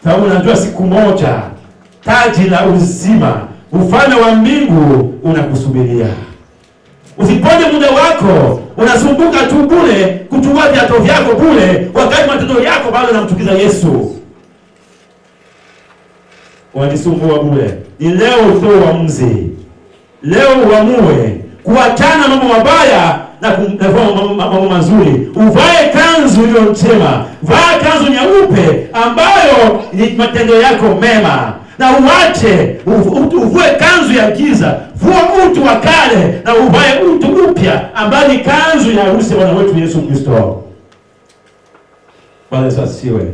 Sababu unajua siku moja taji la uzima, ufalme wa mbingu unakusubiria. Usiponye muda wako, unasumbuka tu bure, kuchukua viatu vyako bure, wakati matendo yako bado yanamchukiza Yesu. Wanisumbua bure. Ni leo utoe uamuzi. Leo uamue kuachana mambo mabaya na kufanya mambo mazuri. Uvae kanzu iliyo njema. Vaa kanzu nyeupe ambayo ni matendo yako mema. na uache uvue kanzu ya giza, vua utu wa kale na uvae utu upya, ambaye ni kanzu ya harusi ya Bwana wetu Yesu Kristo. Bwana Yesu asifiwe. Amen.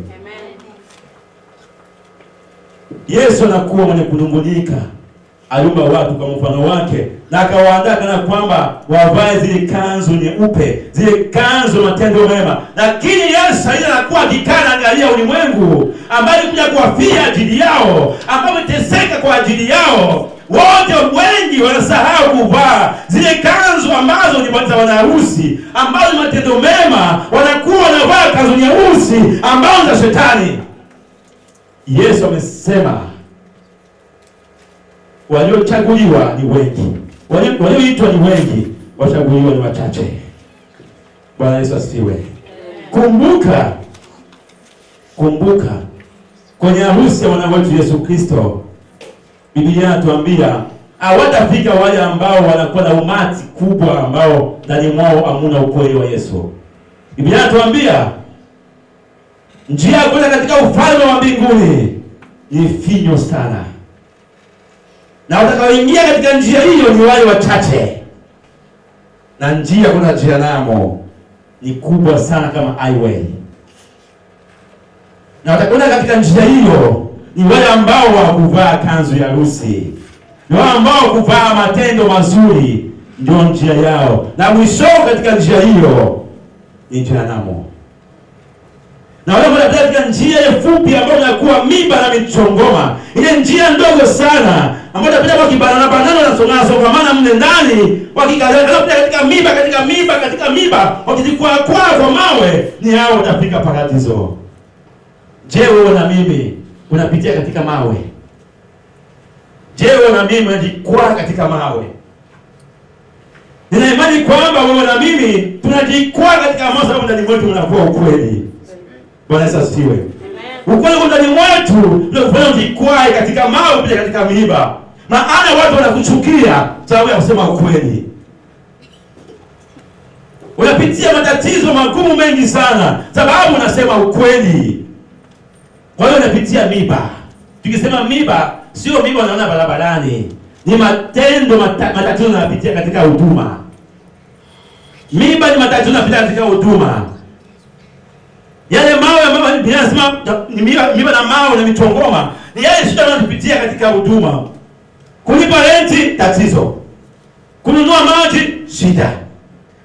Yesu anakuwa mwenye kunungunika, aliumba watu kwa mfano wake na akawaandaa kana kwamba wavae zile kanzu nyeupe, zile kanzu matendo mema. Lakini Yesu anakuwa akikana angalia ulimwengu ambaye alikuja kuwafia ajili yao, ambao wameteseka kwa ajili yao. Wote wengi wanasahau kuvaa zile kanzu ambazo ni za wanaharusi, ambazo ni matendo mema. Wanakuwa wanavaa kanzu nyeusi ambazo za shetani. Yesu amesema waliochaguliwa ni wengi, walioitwa ni wengi, wachaguliwa ni wachache. Bwana Yesu asifiwe. Kumbuka kwenye harusi ya Bwana wetu Yesu Kristo, Biblia inatuambia hawatafika wale ambao wanakuwa na umati kubwa ambao ndani mwao hamuna ukweli wa Yesu. Biblia inatuambia njia ya kwenda katika ufalme wa mbinguni ni finyo sana, na watakaoingia katika njia hiyo ni wale wachache, na njia kwenda jehanamu ni kubwa sana kama highway, na watakwenda katika njia hiyo ni wale ambao hawakuvaa kanzu ya harusi, ni wale ambao kuvaa matendo mazuri, ndio njia yao, na mwisho katika njia hiyo ni jehanamu. Na wale wanapita katika njia ile fupi ambayo inakuwa miba na michongoma, ile njia ndogo sana ambayo inapita kwa kibanana na songamana mle ndani, wakikazana katika miba, wakijikwa kwa mawe, ni hao watafika paradiso. Je, wewe na mimi unapitia katika mawe? Je, wewe na mimi unajikwaa katika mawe? Nina imani kwamba wewe na mimi tunajikwaa katika mawe sababu ndani mwetu unakuwa ukweli. Bwana Yesu asifiwe. Ukweli uko ndani mwetu ndio kufanya ujikwaa katika mawe, pia katika miiba. Maana watu wanakuchukia sababu ya kusema ukweli. Unapitia matatizo magumu mengi sana sababu unasema ukweli. Kwa hiyo unapitia miba. Tukisema miba, sio miba unaona barabarani. Ni matendo matatizo unapitia katika huduma. Miba ni matatizo unapitia katika huduma. Yale mawe ambayo Biblia inasema ni miba na mawe na michongoma, ni yale shida unayopitia katika huduma. Kulipa renti tatizo. Kununua maji shida.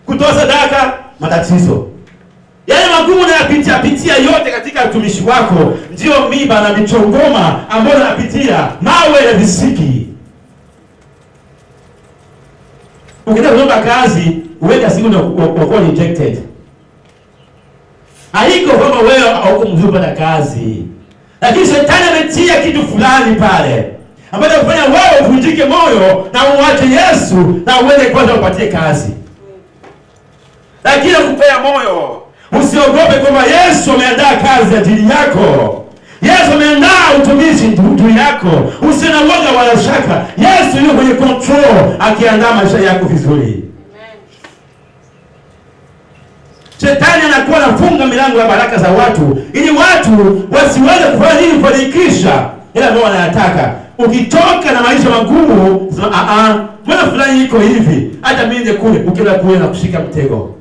Kutoa sadaka matatizo. Yale magumu unayapitia yote katika utumishi wako ndio miba na michongoma ambayo unapitia, mawe na visiki. Ukienda kuomba kazi, uweka siku na uko rejected. Haiko kwamba wewe hauko mzuri kupata kazi, lakini shetani ametia kitu fulani pale ambacho kufanya wewe uvunjike moyo na uache Yesu na uende kwanza upatie kazi. Lakini nakupea moyo, usiogope kwamba Yesu ameandaa kazi ajili yako. Yesu ameandaa utumishi juu yako. Usiwe na woga wala shaka. Yesu yuko kwenye control akiandaa maisha yako vizuri. Shetani anakuwa anafunga milango ya baraka za watu ili watu wasiweze kufanya nini kufanikisha ile ambayo wanayataka. Ukitoka na maisha magumu, sema mbona fulani iko hivi, hata mimi nje kule, ukienda kule na kushika mtego.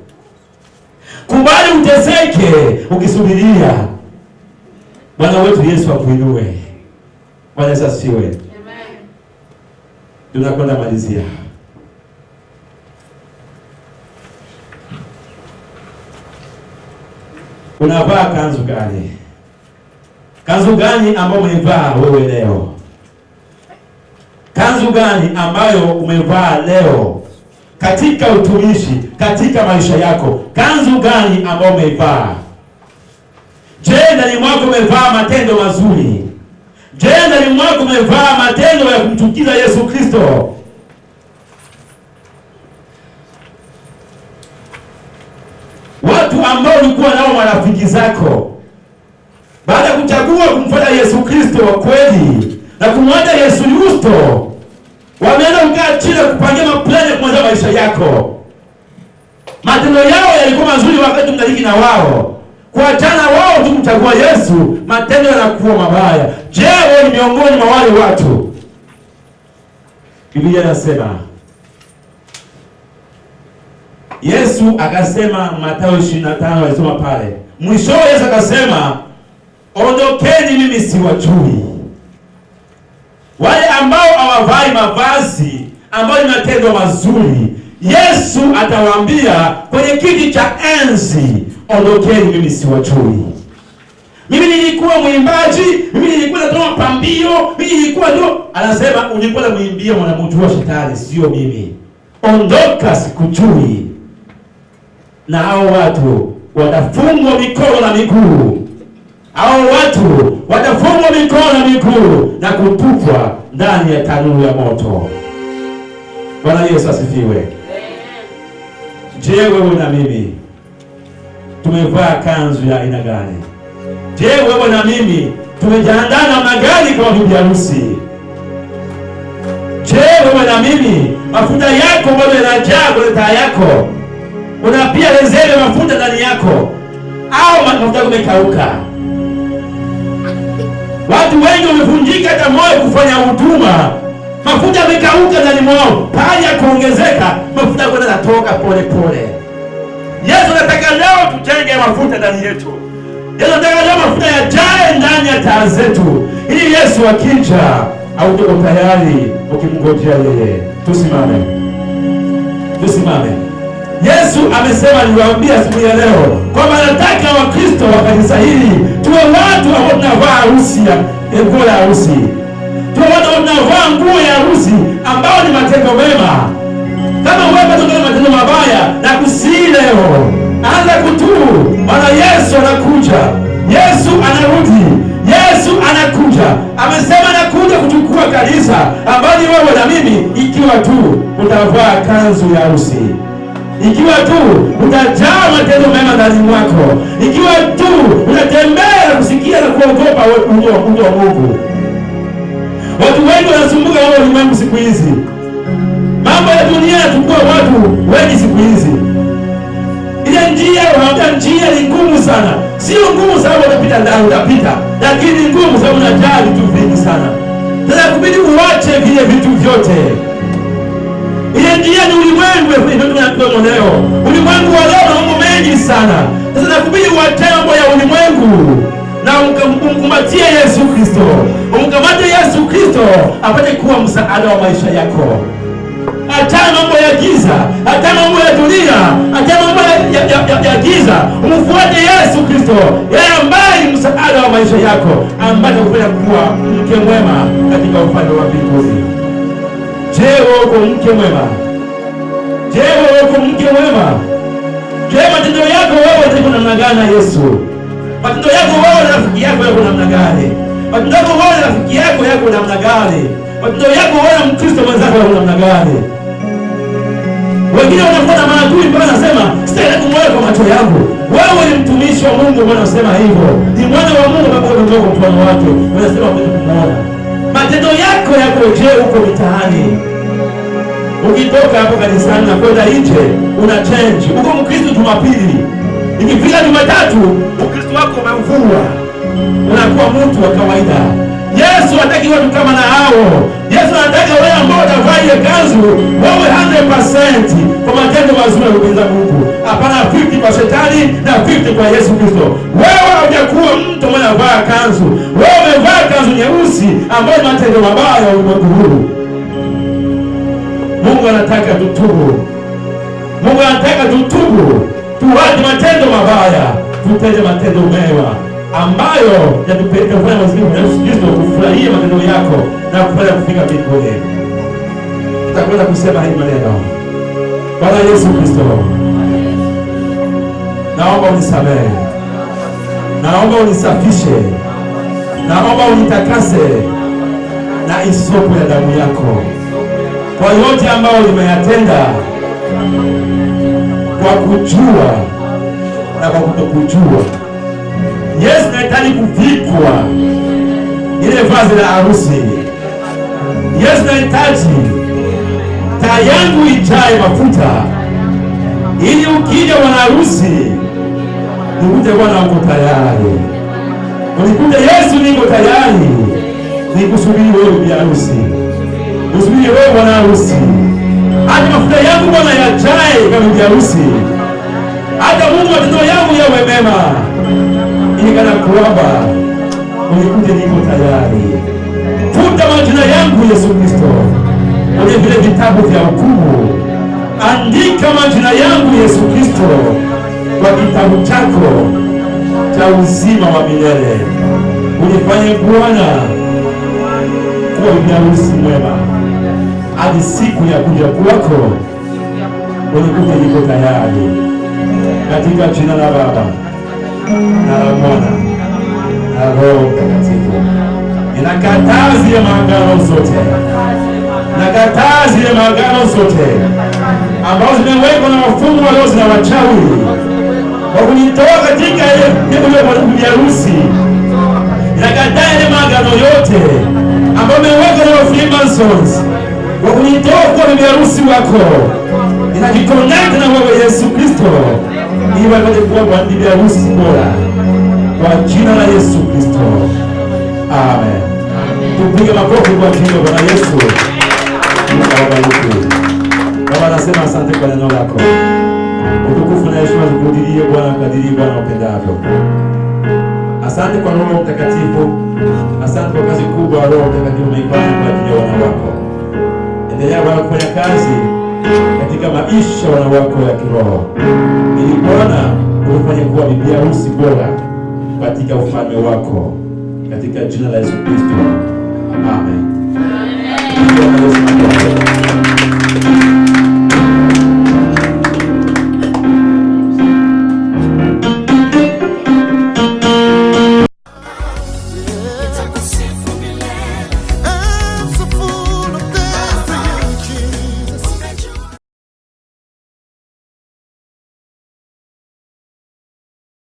Kubali uteseke ukisubiria Bwana wetu Yesu akuinue. Bwana Yesu asifiwe. Amen. Tunakwenda malizia. Unavaa kanzu gani? Kanzu gani ambayo umevaa wewe leo? Kanzu gani ambayo umevaa leo katika utumishi, katika maisha yako? Kanzu gani ambayo umevaa? Je, ndani mwako umevaa matendo mazuri? Je, ndani mwako umevaa matendo ya kumtukiza Yesu Kristo? Watu ambao ulikuwa nao marafiki zako, baada ya kuchagua kumfuata Yesu Kristo wa kweli na kumwacha Yesu Yusto, wameenda kukaa chini kupangia maplani ya kuanza maisha yako. Matendo yao yalikuwa mazuri wakati mnaliki na wao. kuachana wao tu kumchagua Yesu, matendo yanakuwa mabaya. Je, wewe ni miongoni mwa wale watu? Biblia inasema, Yesu akasema, Mathayo 25 alisoma pale, mwisho Yesu akasema, ondokeni, mimi siwajui. Wale ambao hawavai mavazi ambayo ni matendo mazuri, Yesu atawaambia kwenye kiti cha enzi, ondokeni, mimi siwajui. Mimi nilikuwa mwimbaji, mimi nilikuwa natoa pambio, mimi nilikuwa ndio. Anasema, ulikuwa mwimbia mwanamjua shetani, sio mimi. Ondoka, sikujui. Na hao watu watafungwa mikono na miguu. Hao watu watafungwa mikono na miguu na kutupwa ndani ya tanuru ya moto. Bwana Yesu asifiwe. Je, wewe na mimi tumevaa kanzu ya aina gani? Je, wewe na mimi tumejiandaa namna gani kwa bibi harusi? Je, wewe na mimi mafuta yako bado yanajaa kwenye taa yako? Una pia rezerve mafuta ndani yako au mafuta yamekauka? Watu wengi wamevunjika hata moyo kufanya huduma. Mafuta yamekauka ndani mwao. Pale ya kuongezeka, mafuta yanatoka pole pole. Yesu anataka leo tutenge mafuta ndani yetu. Yesu anataka leo mafuta yajae ndani ya taa zetu, ili Yesu akija au tuko tayari ukimngojea yeye. Tusimame. Tusimame. Yesu amesema, niwaambia siku ya leo kwamba nataka Wakristo wa kanisa hili tuwe watu ambao tunavaa harusi ya nguo ya harusi. Tuwe watu ambao tunavaa nguo ya harusi ambao ni matendo mema. Kama wewe bado una matendo mabaya, na kusii leo anza kutubu, maana Yesu anakuja. Yesu anarudi. Yesu anakuja. Amesema anakuja kuchukua kanisa ambao ni wewe na mimi, ikiwa tu utavaa kanzu ya harusi. Ikiwa tu utajaa matendo mema ndani mwako. Ikiwa tu unatembea na kusikia na kuogopa ujio wa Mungu. Watu wengi wanasumbuka na ulimwengu siku hizi. Mambo ya dunia yanachukua watu wengi siku hizi. Ile njia, unaona njia ni ngumu sana. Sio ngumu sababu utapita ndani, utapita. Lakini ni ngumu sababu unajaa vitu vingi sana. Sasa kubidi uache vile vitu vyote. Ile njia ni ulimwengu tunayokuwa leo. Ulimwengu wa leo na mambo mengi sana. Sasa nakubidi uache mambo ya ulimwengu na umkumbatie Yesu Kristo. Umkamate Yesu Kristo apate kuwa msaada wa maisha yako. Acha mambo ya giza, acha mambo ya dunia, acha mambo ya giza. Umfuate Yesu Kristo, yeye ambaye ni msaada wa maisha yako, ambaye atakufanya kuwa mke mwema katika ufalme wa mbinguni. Je, wewe uko mke mwema? Je, wewe uko mke mwema? Je, matendo yako wewe yako namna gani na Yesu? Matendo yako wewe na rafiki yako yako namna gani? Matendo yako wewe na rafiki yako yako namna gani? Matendo yako wewe na Mkristo mwenzako yako namna gani? Wengine wanafuata maadui mpaka nasema sitaki kumwona kwa macho yangu. Wewe ni mtumishi wa Mungu, mbona unasema hivyo? Ni mwana wa Mungu ambaye unatoka kwa mfano wake. Unasema unataka kumuona. Matendo yako yako je huko mitaani? Ukitoka hapo kanisani na kwenda nje una change. Uko Mkristo Jumapili. Ikifika Jumatatu, Ukristo wako umeuvua. Unakuwa mtu wa kawaida. Yesu hataki watu kama na hao. Yesu anataka wewe ambao utavaa ile kanzu, wewe 100% kwa matendo mazuri ya kupendeza Mungu. Hapana 50 kwa shetani na 50 kwa Yesu Kristo. Wewe hujakuwa mtu mwenye anavaa kanzu. Wewe umevaa kanzu nyeusi ambayo ni matendo mabaya ya ulimwengu huu. Mungu anataka tutubu. Mungu anataka tutubu. Tuache matendo mabaya, tutende matendo mema ambayo yatupeleka kufanya mazingira ya Yesu Kristo, kufurahia matendo yako na kufanya kufika mbinguni. Tutakwenda kusema hii maneno. Bwana Yesu Kristo, naomba unisamehe, naomba unisafishe, naomba unitakase na isopo ya damu yako kwa yote ambayo nimeyatenda kwa kujua na kwa kutokujua. Yesu, nahitaji kuvikwa ile vazi la harusi. Yesu, nahitaji taa yangu ijae mafuta, ili ukija bwana harusi Nikuje Bwana uko tayari. Unikuje Yesu niko tayari. Nikusubiri wewe bibi harusi. Usubiri wewe bwana harusi. Hata mafuta yangu Bwana yajae kama bibi harusi. Hata Mungu matendo yangu yawe mema. Nikana kuomba unikuje niko tayari. Futa majina yangu Yesu Kristo kwenye vile vitabu vya hukumu. Andika majina yangu Yesu Kristo kwa kitabu chako cha uzima wa milele. Unifanye Bwana kuwa bibi harusi mwema hadi siku ya kuja kwako. Unikuje niko tayari, katika jina la Baba na la Mwana na Roho Mtakatifu. Ninakataa zile maagano zote, nakataa zile maagano zote ambazo zimewekwa na wafumu walio na wachawi kwa kunitoa katika ile bibi harusi. Ninakataa ile maagano yote ambayo imewekwa na Freemasons kwa kunitoa kwa bibi harusi wako. Ninajiconnect na wewe Yesu Kristo ili wapate kuwa bibi harusi bora kwa jina la Yesu Kristo. Amen. Tupige makofi kwa jina la Bwana Yesu. Baba, nasema asante kwa neno lako. Utukufu na heshima zikurudilie Bwana kadiri Bwana upendavyo. Asante kwa Roho Mtakatifu. Asante kwa kazi kubwa Roho Mtakatifu umeifanya kwa ajili ya wana wako. Endelea Bwana kufanya kazi katika maisha wana wako ya kiroho. Ili Bwana ufanye kuwa bibi harusi bora katika ufalme wako. Katika jina la Yesu Kristo. Amen. Amen.